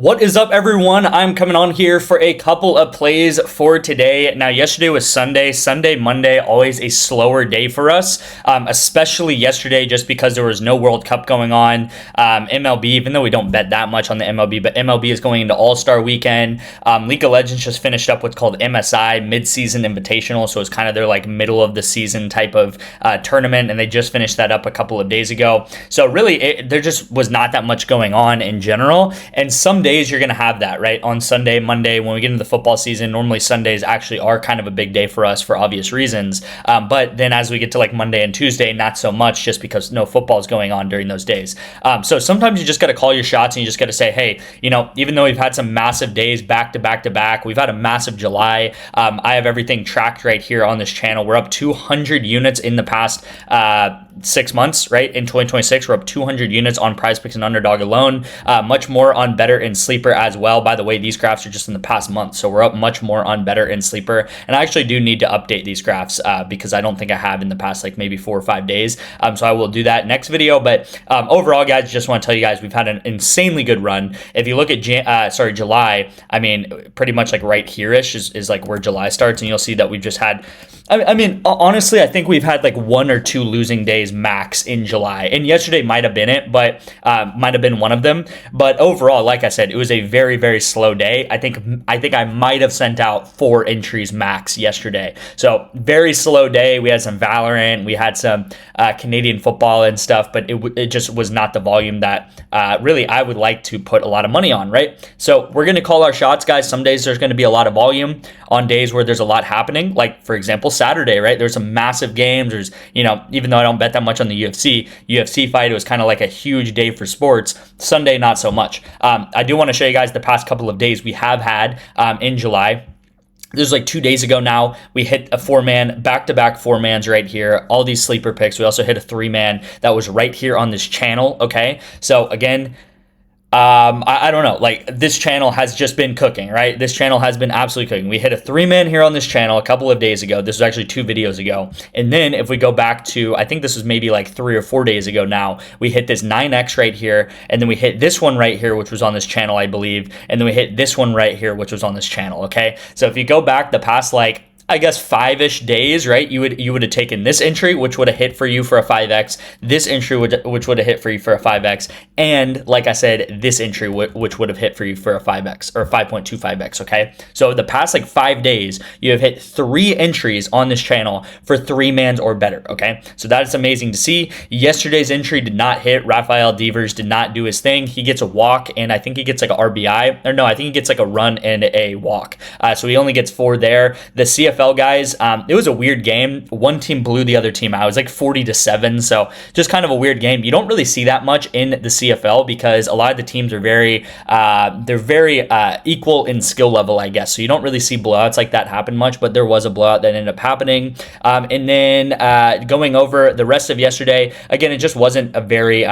What is up, everyone? I'm coming on here for a couple of plays for today. Now, yesterday was Sunday, Monday, always a slower day for us, especially yesterday just because there was no World Cup going on. MLB, even though we don't bet that much on the MLB, but MLB is going into All-Star Weekend. League of Legends just finished up what's called MSI, Mid-Season Invitational, so it's kind of their like middle of the season type of tournament, and they just finished that up a couple of days ago. So really, there just was not that much going on in general, and some days you're going to have that, right? On Sunday, Monday, when we get into the football season, normally Sundays actually are kind of a big day for us for obvious reasons. But then as we get to like Monday and Tuesday, not so much, just because no football is going on during those days. So sometimes you just got to call your shots and you just got to say, hey, even though we've had some massive days back to back to back, we've had a massive July. I have everything tracked right here on this channel. We're up 200 units in the past 6 months, right? In 2026, we're up 200 units on PrizePicks and Underdog alone. Much more on Better and Sleeper as well. By the way, these graphs are just in the past month, so we're up much more on Better and Sleeper. And I actually do need to update these graphs because I don't think I have in the past like maybe 4 or 5 days. So I will do that next video. But overall, guys, just want to tell you guys we've had an insanely good run. If you look at July, I mean, pretty much like right here-ish is like where July starts, and you'll see that we've just had. I mean, honestly, I think we've had like 1 or 2 losing days max in July, and yesterday might have been it, but might have been one of them. But overall, like I said, it was a very, very slow day. I think I might have sent out 4 entries max yesterday. So very slow day. We had some Valorant, we had some Canadian football and stuff, but it just was not the volume that really I would like to put a lot of money on, right? So we're going to call our shots, guys. Some days there's going to be a lot of volume. On days where there's a lot happening, like for example Saturday, right? There's some massive games. There's, even though I don't bet that much on the UFC fight, it was kind of like a huge day for sports. Sunday, not so much. I do want to show you guys the past couple of days we have had in July. This was like 2 days ago now. We hit a 4-man, back-to-back 4-mans right here. All these sleeper picks. We also hit a 3-man that was right here on this channel, okay? So again, I don't know, like this channel has just been cooking, right? This channel has been absolutely cooking. We hit a 3-man here on this channel a couple of days ago. This was actually 2 videos ago. And then if we go back to, I think this was maybe like 3 or 4 days ago now, we hit this 9X right here. And then we hit this one right here, which was on this channel, I believe. And then we hit this one right here, which was on this channel, okay? So if you go back the past like, I guess 5-ish days, right? You would have taken this entry, which would have hit for you for a 5X, this entry which would have hit for you for a 5X, and like I said, this entry which would have hit for you for a 5X or 5.25X, okay? So the past like 5 days, you have hit 3 entries on this channel for 3-mans or better, okay? So that is amazing to see. Yesterday's entry did not hit. Raphael Devers did not do his thing. He gets a walk, and I think he gets like a RBI. Or no, I think he gets like a run and a walk. So he only gets 4 there. The CFL guys, it was a weird game. One team blew the other team out. It was like 40-7, so just kind of a weird game. You don't really see that much in the CFL because a lot of the teams are very equal in skill level, I guess. So you don't really see blowouts like that happen much, but there was a blowout that ended up happening. And then going over the rest of yesterday, again, it just wasn't a very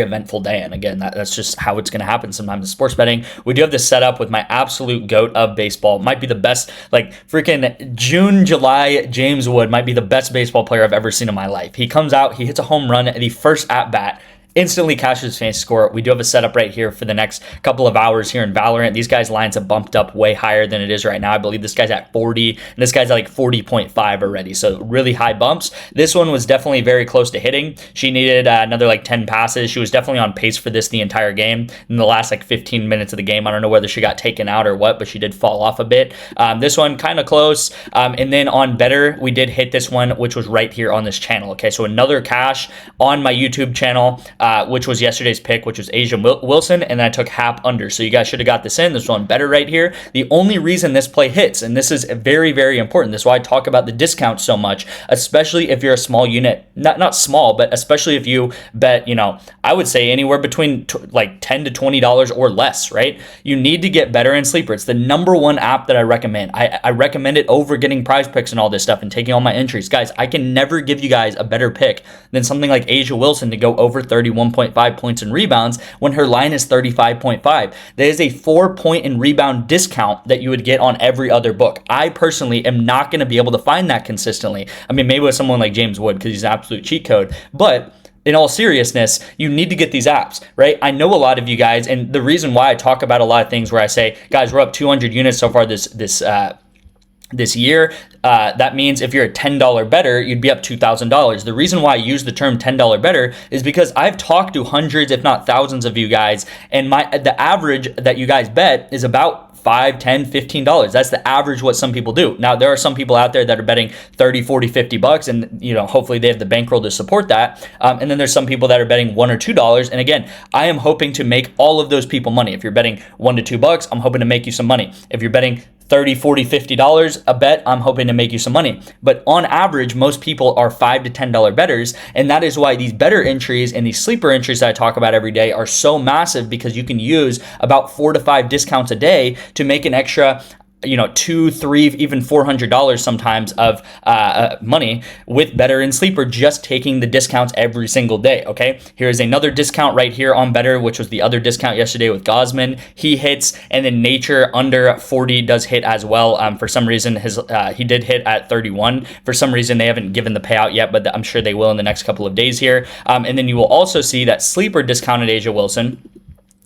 eventful day. And again, that's just how it's going to happen sometimes in sports betting. We do have this set up with my absolute GOAT of baseball. Might be the best, like freaking July, James Wood might be the best baseball player I've ever seen in my life. He comes out, he hits a home run at the first at bat, instantly cashes his fantasy score. We do have a setup right here for the next couple of hours here in Valorant. These guys' lines have bumped up way higher than it is right now. I believe this guy's at 40, and this guy's at like 40.5 already, so really high bumps. This one was definitely very close to hitting. She needed another like 10 passes. She was definitely on pace for this the entire game. In the last like 15 minutes of the game, I don't know whether she got taken out or what, but she did fall off a bit. This one kind of close. And then on Better, we did hit this one, which was right here on this channel. Okay, so another cash on my YouTube channel. Which was yesterday's pick, which was Asia Wilson, and then I took Hap under. So you guys should have got this in. This one better right here. The only reason this play hits, and this is very, very important, this is why I talk about the discount so much, especially if you're a small unit, not small, but especially if you bet, I would say anywhere between like $10 to $20 or less, right? You need to get Better and Sleeper. It's the #1 app that I recommend. I recommend it over getting PrizePicks and all this stuff and taking all my entries. Guys, I can never give you guys a better pick than something like Asia Wilson to go over 31.5 points and rebounds when her line is 35.5. That is a 4-point and rebound discount that you would get on every other book. I personally am not going to be able to find that consistently. I mean, maybe with someone like James Wood because he's an absolute cheat code, but in all seriousness, you need to get these apps, right? I know a lot of you guys, and the reason why I talk about a lot of things where I say, guys, we're up 200 units so far this year. That means if you're a $10 better, you'd be up $2,000. The reason why I use the term $10 better is because I've talked to hundreds, if not thousands of you guys, and the average that you guys bet is about $5, $10, $15. That's the average what some people do. Now, there are some people out there that are betting 30, 40, 50 bucks, and hopefully they have the bankroll to support that. And then there's some people that are betting $1 or $2. And again, I am hoping to make all of those people money. If you're betting $1 to $2, I'm hoping to make you some money. If you're betting $30, $40, $50 a bet, I'm hoping to make you some money. But on average, most people are $5 to $10 bettors, and that is why these better entries and these sleeper entries that I talk about every day are so massive, because you can use about 4 to 5 discounts a day to make an extra $200, $300, even $400 sometimes of money with better and sleeper, just taking the discounts every single day. Okay, here's another discount right here on better, which was the other discount yesterday with Gosman. He hits, and then Nature under 40 does hit as well. For some reason, he did hit at 31. For some reason, they haven't given the payout yet, but I'm sure they will in the next couple of days here. And then you will also see that sleeper discounted Asia Wilson.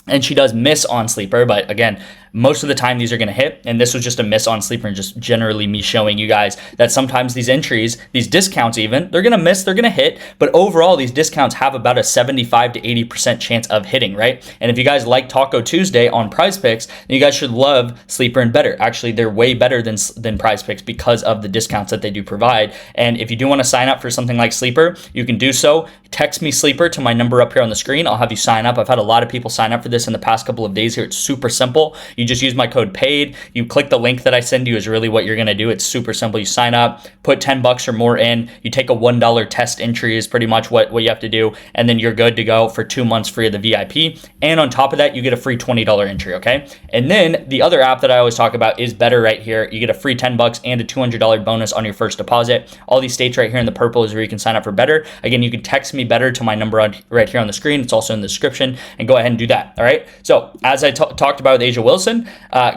And she does miss on sleeper, but again, most of the time these are going to hit, and this was just a miss on sleeper, and just generally me showing you guys that sometimes these entries, these discounts even, they're going to miss, they're going to hit, but overall these discounts have about a 75 to 80% chance of hitting, right? And if you guys like Taco Tuesday on PrizePicks, then you guys should love sleeper and better. Actually, they're way better than PrizePicks because of the discounts that they do provide. And if you do want to sign up for something like sleeper, you can do so. Text me sleeper to my number up here on the screen. I'll have you sign up. I've had a lot of people sign up for this in the past couple of days here. It's super simple. You just use my code PAID. You click the link that I send you is really what you're going to do. It's super simple. You sign up, put 10 bucks or more in. You take a $1 test entry is pretty much what you have to do. And then you're good to go for 2 months free of the VIP. And on top of that, you get a free $20 entry. Okay. And then the other app that I always talk about is Better right here. You get a free 10 bucks and a $200 bonus on your first deposit. All these states right here in the purple is where you can sign up for Better. Again, you can text me Better to my number right here on the screen. It's also in the description, and go ahead and do that. All right. So as I talked about with Asia Wilson,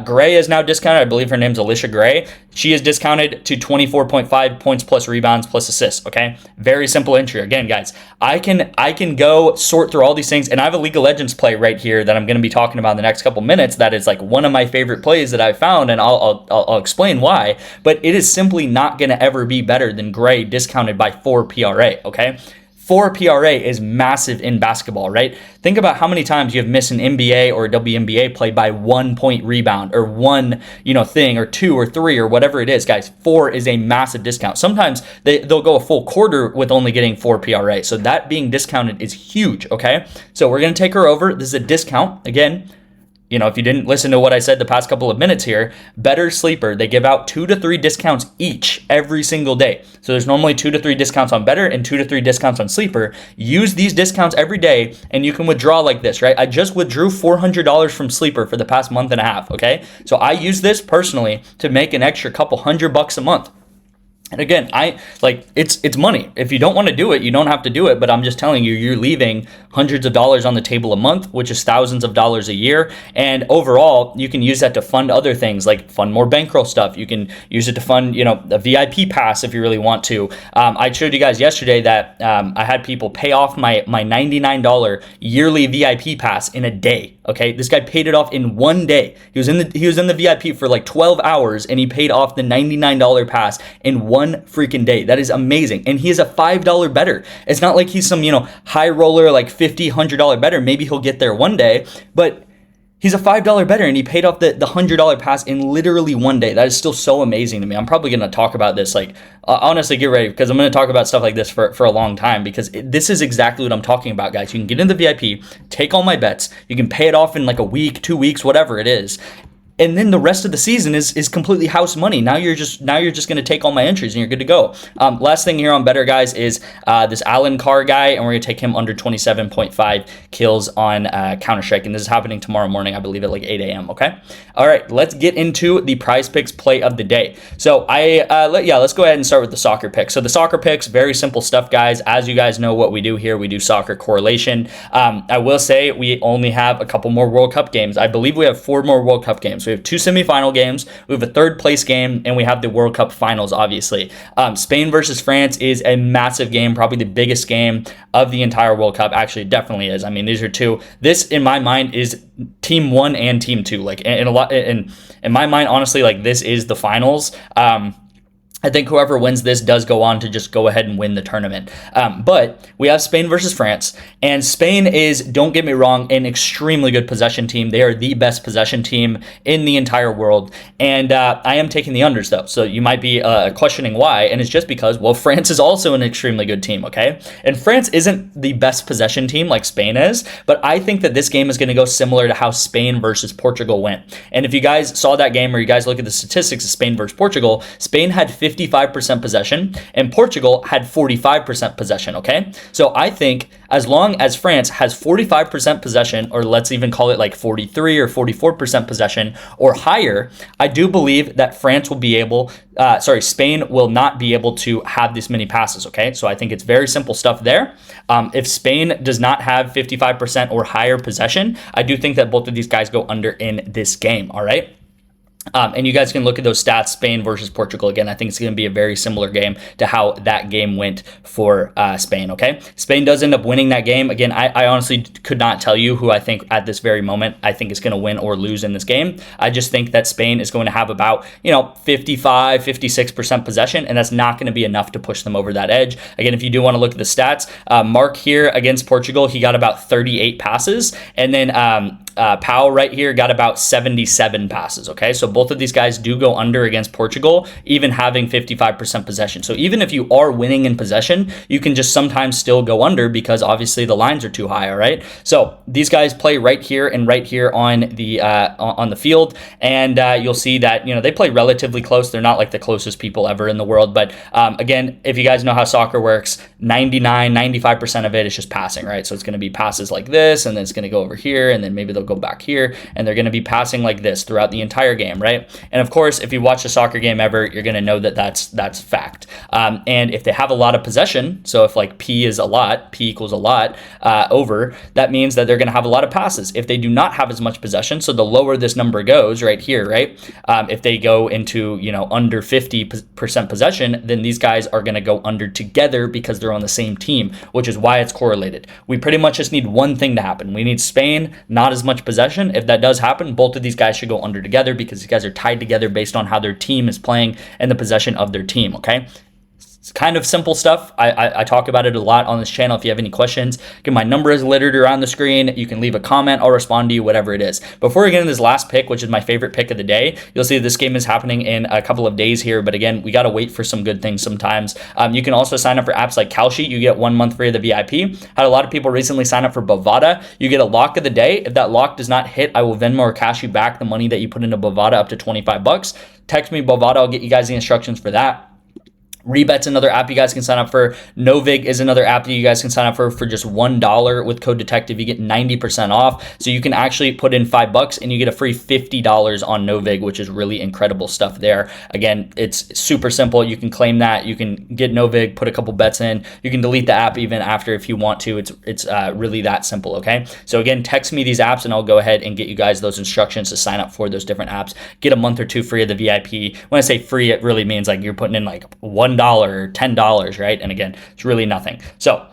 Gray is now discounted. I believe her name's Alicia Gray. She is discounted to 24.5 points plus rebounds plus assists. Okay. Very simple entry. Again, guys, I can go sort through all these things, and I have a League of Legends play right here that I'm going to be talking about in the next couple minutes. That is like one of my favorite plays that I found, and I'll explain why. But it is simply not going to ever be better than Gray discounted by 4 PRA. Okay. 4 PRA is massive in basketball, right? Think about how many times you have missed an NBA or WNBA play by 1 point rebound or one, thing, or 2 or 3 or whatever it is, guys. 4 is a massive discount. Sometimes they'll go a full quarter with only getting 4 PRA. So that being discounted is huge, okay? So we're going to take her over. This is a discount. Again, if you didn't listen to what I said the past couple of minutes here, Better Sleeper, they give out 2 to 3 discounts each every single day. So there's normally 2 to 3 discounts on Better and 2 to 3 discounts on Sleeper. Use these discounts every day, and you can withdraw like this, right? I just withdrew $400 from Sleeper for the past month and a half, okay? So I use this personally to make an extra couple $100 a month. And again, it's money. If you don't want to do it, you don't have to do it. But I'm just telling you, you're leaving hundreds of dollars on the table a month, which is thousands of dollars a year. And overall, you can use that to fund other things, like fund more bankroll stuff. You can use it to fund, a VIP pass if you really want to. I showed you guys yesterday that I had people pay off my $99 yearly VIP pass in a day. Okay, this guy paid it off in 1 day. He was in the VIP for like 12 hours, and he paid off the $99 pass in 1 freaking day. That is amazing. And he is a $5 better. It's not like he's some, high roller, like $50, $100 better. Maybe he'll get there one day, but he's a $5 better, and he paid off the $100 pass in literally 1 day. That is still so amazing to me. I'm probably going to talk about this. Honestly, get ready, because I'm going to talk about stuff like this for a long time, because this is exactly what I'm talking about, guys. You can get in the VIP, take all my bets. You can pay it off in like a week, 2 weeks, whatever it is. And then the rest of the season is completely house money. Now you're just going to take all my entries and you're good to go. Last thing here on Better, guys, is this Alan Carr guy, and we're going to take him under 27.5 kills on Counter-Strike. And this is happening tomorrow morning, I believe, at like 8 a.m., okay? All right, let's get into the PrizePicks play of the day. So let's go ahead and start with the soccer picks. So the soccer picks, very simple stuff, guys. As you guys know what we do here, we do soccer correlation. I will say we only have a couple more World Cup games. I believe we have 4 more World Cup games. We have 2 semifinal games, we have a 3rd place game, and we have the World Cup finals, obviously. Spain versus France is a massive game, probably the biggest game of the entire World Cup. Actually, it definitely is. I mean, these are two. This, in my mind, is team 1 and team 2. Like, in my mind, honestly, like, this is the finals. I think whoever wins this does go on to just go ahead and win the tournament. But we have Spain versus France, and Spain is, don't get me wrong, an extremely good possession team. They are the best possession team in the entire world, and I am taking the unders, though. So you might be questioning why, and it's just because, well, France is also an extremely good team, okay? And France isn't the best possession team like Spain is, but I think that this game is going to go similar to how Spain versus Portugal went. And if you guys saw that game, or you guys look at the statistics of Spain versus Portugal, Spain had 55% possession, and Portugal had 45% possession, okay? So I think as long as France has 45% possession, or let's even call it like 43 or 44% possession or higher, I do believe that France will be able, Spain will not be able to have this many passes, okay? So I think it's very simple stuff there. If Spain does not have 55% or higher possession, I do think that both of these guys go under in this game, all right? And you guys can look at those stats, Spain versus Portugal. Again, I think it's going to be a very similar game to how that game went for Spain, okay? Spain does end up winning that game. Again, I honestly could not tell you who I think at this very moment I think is going to win or lose in this game. I just think that Spain is going to have about, 55, 56% possession, and that's not going to be enough to push them over that edge. Again, if you do want to look at the stats, Mark here against Portugal, he got about 38 passes, and then Pau right here got about 77 passes, okay? So both of these guys do go under against Portugal, even having 55% possession. So even if you are winning in possession, you can just sometimes still go under because obviously the lines are too high, all right? So these guys play right here and right here on the field, and you'll see that, they play relatively close. They're not like the closest people ever in the world, but again, if you guys know how soccer works, 95% of it is just passing, right? So it's going to be passes like this, and then it's going to go over here, and then maybe they'll go back here, and they're going to be passing like this throughout the entire game, right? And of course, if you watch a soccer game ever, you're going to know that that's fact. And if they have a lot of possession, so if like P is a lot, P equals a lot over, that means that they're going to have a lot of passes. If they do not have as much possession, so the lower this number goes right here, right? If they go into, under 50% possession, then these guys are going to go under together because they're on the same team, which is why it's correlated. We pretty much just need one thing to happen. We need Spain, not as much possession. If that does happen, both of these guys should go under together because these guys are tied together based on how their team is playing and the possession of their team, okay? It's kind of simple stuff. I talk about it a lot on this channel. If you have any questions, again, my number is littered around the screen. You can leave a comment. I'll respond to you, whatever it is. Before we get into this last pick, which is my favorite pick of the day, you'll see this game is happening in a couple of days here. But again, we got to wait for some good things sometimes. You can also sign up for apps like Kalshi. You get 1 month free of the VIP. Had a lot of people recently sign up for Bovada. You get a lock of the day. If that lock does not hit, I will Venmo or cash you back the money that you put into Bovada up to 25 bucks. Text me Bovada. I'll get you guys the instructions for that. Rebet's another app you guys can sign up for. NOVIG is another app that you guys can sign up for just $1 with code detective. You get 90% off. So you can actually put in $5 and you get a free $50 on NOVIG, which is really incredible stuff there. Again, it's super simple. You can claim that. You can get NOVIG, put a couple bets in. You can delete the app even after if you want to. It's really that simple, okay? So again, text me these apps and I'll go ahead and get you guys those instructions to sign up for those different apps. Get a month or two free of the VIP. When I say free, it really means like you're putting in like $1 or $10, right? And again, it's really nothing. So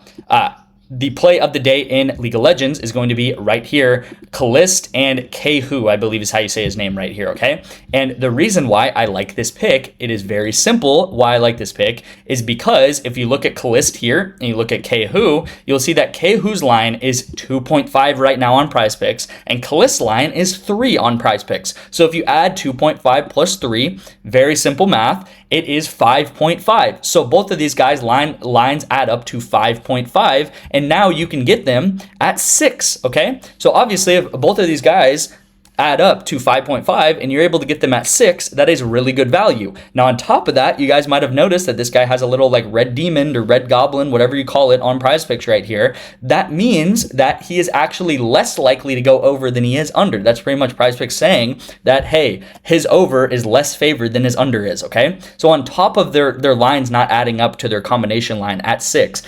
the play of the day in League of Legends is going to be right here. Kalist and Kehu, I believe is how you say his name right here, okay? And the reason why I like this pick, it is very simple why I like this pick, is because if you look at Kalist here and you look at Kehu, you'll see that Kehu's line is 2.5 right now on PrizePicks, and Kalist's line is 3 on PrizePicks. So if you add 2.5 plus 3, very simple math, it is 5.5. So both of these guys' lines add up to 5.5, and now you can get them at 6, okay? So obviously, if both of these guys add up to 5.5 and you're able to get them at 6, that is really good value. Now on top of that, you guys might have noticed that this guy has a little like red demon or red goblin, whatever you call it, on PrizePicks right here. That means that he is actually less likely to go over than he is under. That's pretty much PrizePicks saying that, hey, his over is less favored than his under is, okay? So on top of their lines not adding up to their combination line at 6,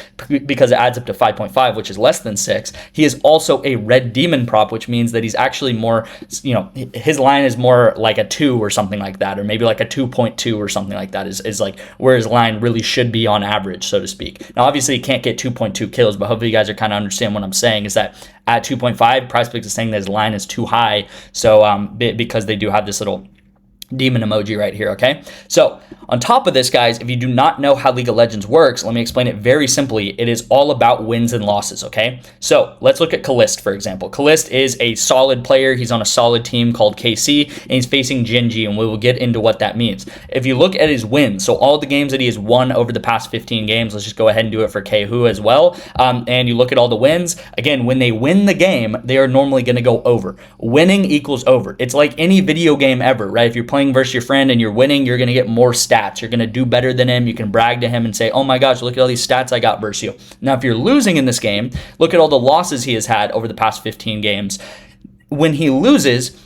because it adds up to 5.5, which is less than 6, he is also a red demon prop, which means that he's actually more his line is more like a 2 or something like that, or maybe like a 2.2 or something like that is like where his line really should be on average, so to speak. Now, obviously, he can't get 2.2 kills, but hopefully you guys are kind of understand what I'm saying is that at 2.5, PrizePicks is saying that his line is too high. So because they do have this little demon emoji right here, okay? So on top of this, guys, if you do not know how League of Legends works, let me explain it very simply. It is all about wins and losses, okay? So let's look at Kalist, for example. Kalist is a solid player. He's on a solid team called KC, and he's facing Genji, and we will get into what that means. If you look at his wins, so all the games that he has won over the past 15 games, let's just go ahead and do it for Kehu as well, and you look at all the wins, again, when they win the game, they are normally going to go over. Winning equals over. It's like any video game ever, right? If you're playing versus your friend and you're winning, you're going to get more stats. You're going to do better than him. You can brag to him and say, oh my gosh, look at all these stats I got versus you. Now, if you're losing in this game, look at all the losses he has had over the past 15 games. When he loses,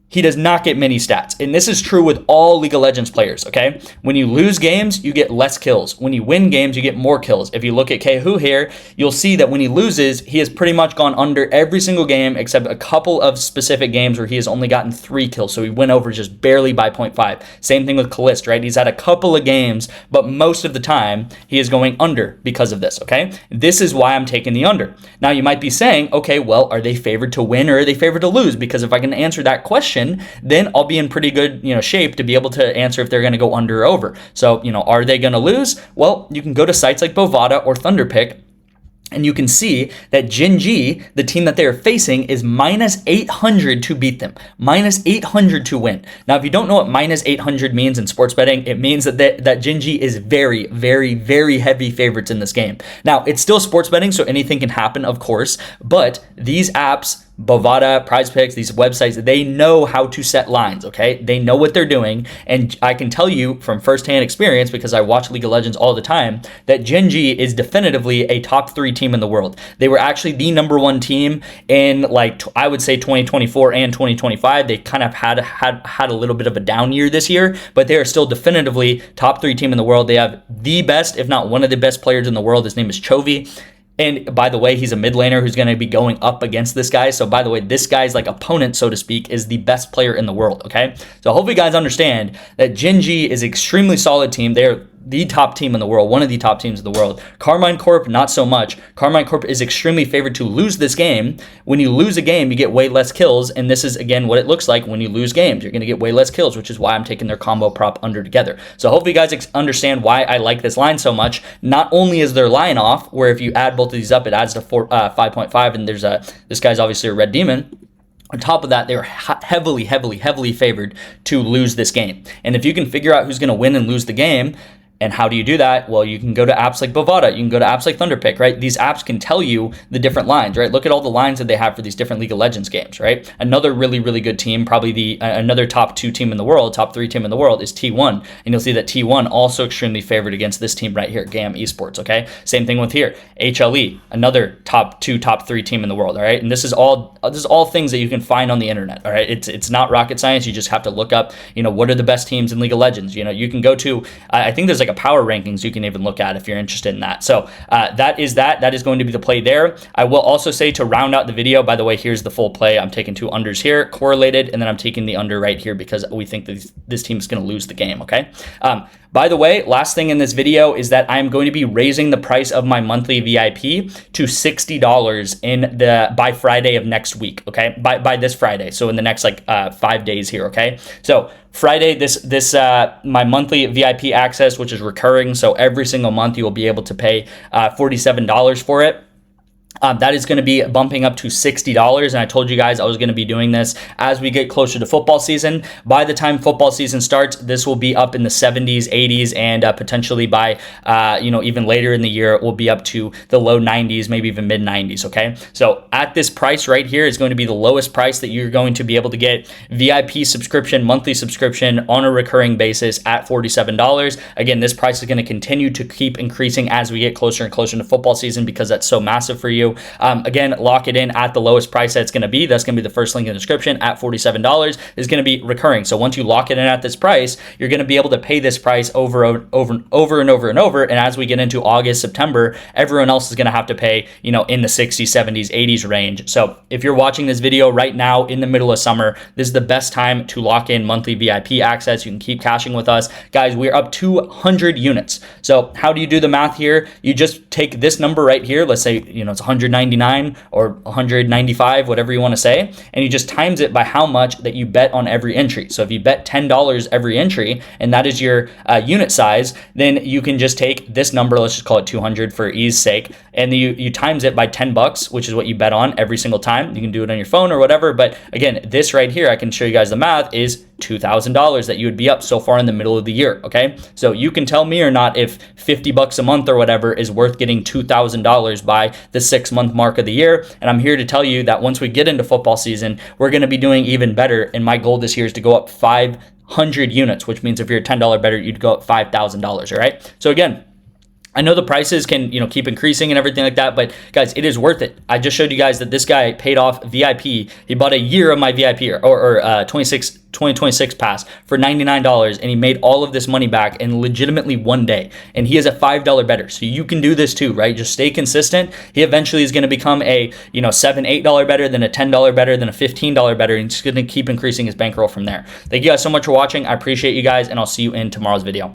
he does not get many stats. And this is true with all League of Legends players, okay? When you lose games, you get less kills. When you win games, you get more kills. If you look at Kehu here, you'll see that when he loses, he has pretty much gone under every single game except a couple of specific games where he has only gotten 3 kills. So he went over just barely by 0.5. Same thing with Kalist, right? He's had a couple of games, but most of the time, he is going under because of this, okay? This is why I'm taking the under. Now, you might be saying, okay, well, are they favored to win or are they favored to lose? Because if I can answer that question, then I'll be in pretty good, shape to be able to answer if they're going to go under or over. So, are they going to lose? Well, you can go to sites like Bovada or Thunderpick, and you can see that Genji, the team that they are facing, is minus 800 to beat them. Minus 800 to win. Now, if you don't know what minus 800 means in sports betting, it means that Genji is very, very, very heavy favorites in this game. Now, it's still sports betting, so anything can happen, of course. But these apps, Bovada, PrizePicks, these websites, they know how to set lines, okay? They know what they're doing, and I can tell you from firsthand experience, because I watch League of Legends all the time, that Genji is definitively a top 3 team in the world. They were actually the #1 team in, I would say 2024 and 2025. They kind of had a little bit of a down year this year, but they are still definitively top 3 team in the world. They have the best, if not one of the best players in the world. His name is Chovy. And by the way, he's a mid laner who's going to be going up against this guy. So by the way, this guy's opponent, so to speak, is the best player in the world, okay? So I hope you guys understand that Genji is an extremely solid team. They're the top team in the world, one of the top teams in the world. Carmine Corp, not so much. Carmine Corp is extremely favored to lose this game. When you lose a game, you get way less kills, and this is, again, what it looks like when you lose games. You're going to get way less kills, which is why I'm taking their combo prop under together. So hopefully you guys understand why I like this line so much. Not only is their line off, where if you add both of these up, it adds to 5.5, and this guy's obviously a red demon. On top of that, they were heavily, heavily, heavily favored to lose this game. And if you can figure out who's going to win and lose the game, and how do you do that? Well, you can go to apps like Bovada. You can go to apps like Thunderpick, right? These apps can tell you the different lines, right? Look at all the lines that they have for these different League of Legends games, right? Another really, really good team, probably another top 2 team in the world, top 3 team in the world is T1. And you'll see that T1 also extremely favored against this team right here, GAM Esports, okay? Same thing with here. HLE, another top 2, top 3 team in the world, all right? And this is all things that you can find on the internet, all right? It's not rocket science. You just have to look up, what are the best teams in League of Legends? You can go to, I think there's a power rankings you can even look at if you're interested in that. So that is going to be the play there. I will also say, to round out the video, by the way, here's the full play. I'm taking 2 unders here, correlated, and then I'm taking the under right here because we think that this team is going to lose the game, okay? By the way, last thing in this video is that I'm going to be raising the price of my monthly VIP to $60 by Friday of next week, okay? By this Friday, so in the next 5 days here, okay? So Friday, my monthly VIP access, which is recurring, so every single month you will be able to pay $47 for it. That is going to be bumping up to $60, and I told you guys I was going to be doing this as we get closer to football season. By the time football season starts, this will be up in the 70s, 80s, and potentially by even later in the year, it will be up to the low 90s, maybe even mid 90s. Okay, so at this price right here is going to be the lowest price that you're going to be able to get VIP subscription, monthly subscription on a recurring basis at $47. Again, this price is going to continue to keep increasing as we get closer and closer to football season because that's so massive for you. you. Again, lock it in at the lowest price that it's going to be. That's going to be the first link in the description at $47 is going to be recurring. So once you lock it in at this price, you're going to be able to pay this price over and over. And as we get into August, September, everyone else is going to have to pay, you know, in the 60s, 70s, 80s range. So if you're watching this video right now in the middle of summer, this is the best time to lock in monthly VIP access. You can keep cashing with us. Guys, we're up 200 units. So how do you do the math here? You just take this number right here. Let's say, you know, it's 199 or 195, whatever you want to say, and you just times it by how much that you bet on every entry. So if you bet $10 every entry, and that is your unit size, then you can just take this number, let's just call it 200 for ease sake, and you times it by 10 bucks, which is what you bet on every single time. You can do it on your phone or whatever, but again, this right here, I can show you guys the math, is $2,000 that you would be up so far in the middle of the year, okay? So you can tell me or not if 50 bucks a month or whatever is worth getting $2,000 by the 6-month mark of the year. And I'm here to tell you that once we get into football season, we're going to be doing even better. And my goal this year is to go up 500 units, which means if you're a $10 better, you'd go up $5,000, all right? So again, I know the prices can, you know, keep increasing and everything like that, but guys, it is worth it. I just showed you guys that this guy paid off VIP. He bought a year of my VIP or 2026 pass for $99, and he made all of this money back in legitimately one day. And he is a $5 better, so you can do this too, right? Just stay consistent. He eventually is going to become a, you know, $7, $8 better, then a $10 better, then a $15 better, and he's going to keep increasing his bankroll from there. Thank you guys so much for watching. I appreciate you guys, and I'll see you in tomorrow's video.